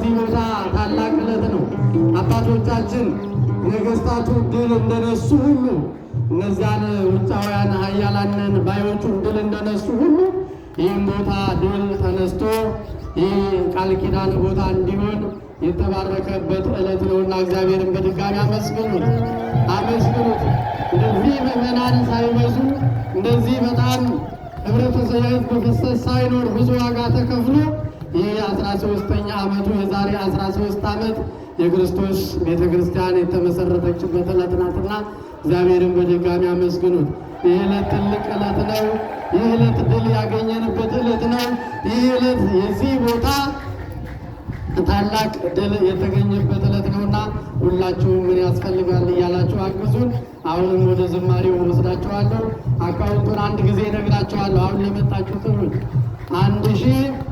በዚህ ቦታ ታላቅ ዕለት ነው። አባቶቻችን ነገሥታቱ ድል እንደነሱ ሁሉ እነዚያን ውጫውያን ኃያላንን ባዮቹን ድል እንደነሱ ሁሉ ይህም ቦታ ድል ተነስቶ ይህ ቃል ኪዳን ቦታ እንዲሆን የተባረከበት ዕለት ነውና እግዚአብሔርን በድጋሚ አመስግኑት፣ አመስግኑት። እንደዚህ ምዕመናን ሳይበዙ እንደዚህ በጣም ህብረተሰብ የህዝብ ፍሰት ሳይኖር ብዙ ዋጋ ተከፍሎ ይህ 13ኛ ዓመቱ የዛሬ 13 ዓመት የክርስቶስ ቤተ ክርስቲያን የተመሰረተችበት ዕለት ናትና እግዚአብሔርን በድጋሚ አመስግኑት። ይህ ዕለት ትልቅ ዕለት ነው። ይህ ዕለት ድል ያገኘንበት ዕለት ነው። ይህ ዕለት የዚህ ቦታ ታላቅ ድል የተገኘበት ዕለት ነውና ሁላችሁም ምን ያስፈልጋል እያላችሁ አግዙን። አሁንም ወደ ዝማሬው ወስዳችኋለሁ። አካውንቱን አንድ ጊዜ ነግራችኋለሁ። አሁን ለመጣችሁ ትሩን 10383699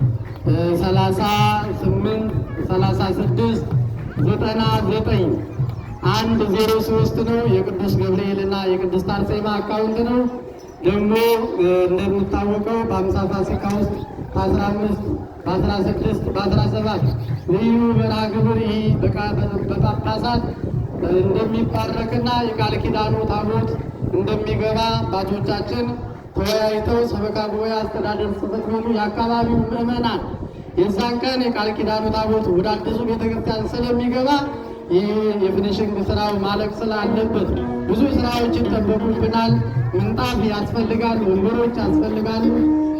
103 ነው። የቅዱስ ገብርኤልና የቅድስት አርሴማ አካውንት ነው። ደግሞ እንደምታወቀው በ50 ፋሲካ ውስጥ በ15 በ16 በ17 ልዩ መርሃ ግብር በጳጳሳት እንደሚባረክና የቃል ኪዳኑ ታቦት እንደሚገባ አባቶቻችን ተወያይተው ሰበካ ጉባኤ አስተዳደር ጽሕፈት ቤቱ የአካባቢው ምዕመናን የዛን ቀን የቃል ኪዳኑ ታቦት ወደ አዲሱ ቤተክርስቲያን ስለሚገባ ይህ የፊኒሽንግ ስራው ማለቅ ስላለበት ብዙ ስራዎች ይጠበቁብናል። ምንጣፍ ያስፈልጋል፣ ወንበሮች ያስፈልጋሉ፣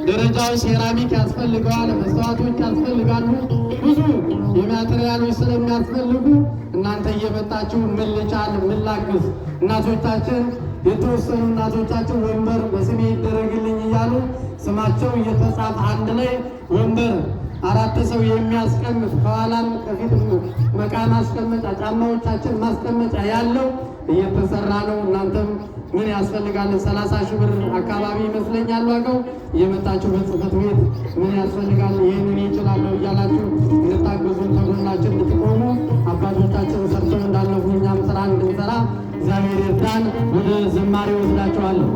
ደረጃው ሴራሚክ ያስፈልገዋል፣ መስተዋቶች ያስፈልጋሉ። ብዙ የማቴሪያሎች ስለሚያስፈልጉ እናንተ እየመጣችሁ ምን ልቻል ምን ላግዝ፣ እናቶቻችን የተወሰኑ እናቶቻችን ወንበር በስሜ ይደረግልኝ እያሉ ስማቸው እየተጻፈ አንድ ላይ ወንበር 4 ሰው የሚያስቀምጥ ከኋላም ከፊት መቃ ማስቀመጫ ጫማዎቻችን ማስቀመጫ ያለው እየተሰራ ነው። እናንተም ምን ያስፈልጋል? 30 ሺህ ብር አካባቢ ይመስለኛል ዋጋው። እየመጣችሁ በጽሕፈት ቤት ምን ያስፈልጋል ይህንን ይችላለሁ እያላችሁ እንድታገዙን ከጎናችን እንድትቆሙ አባቶቻችን ሰርተው እንዳለፉ እኛም ስራ እንድንሰራ እግዚአብሔር ይርዳን። ወደ ዝማሬ ወስዳችኋለሁ።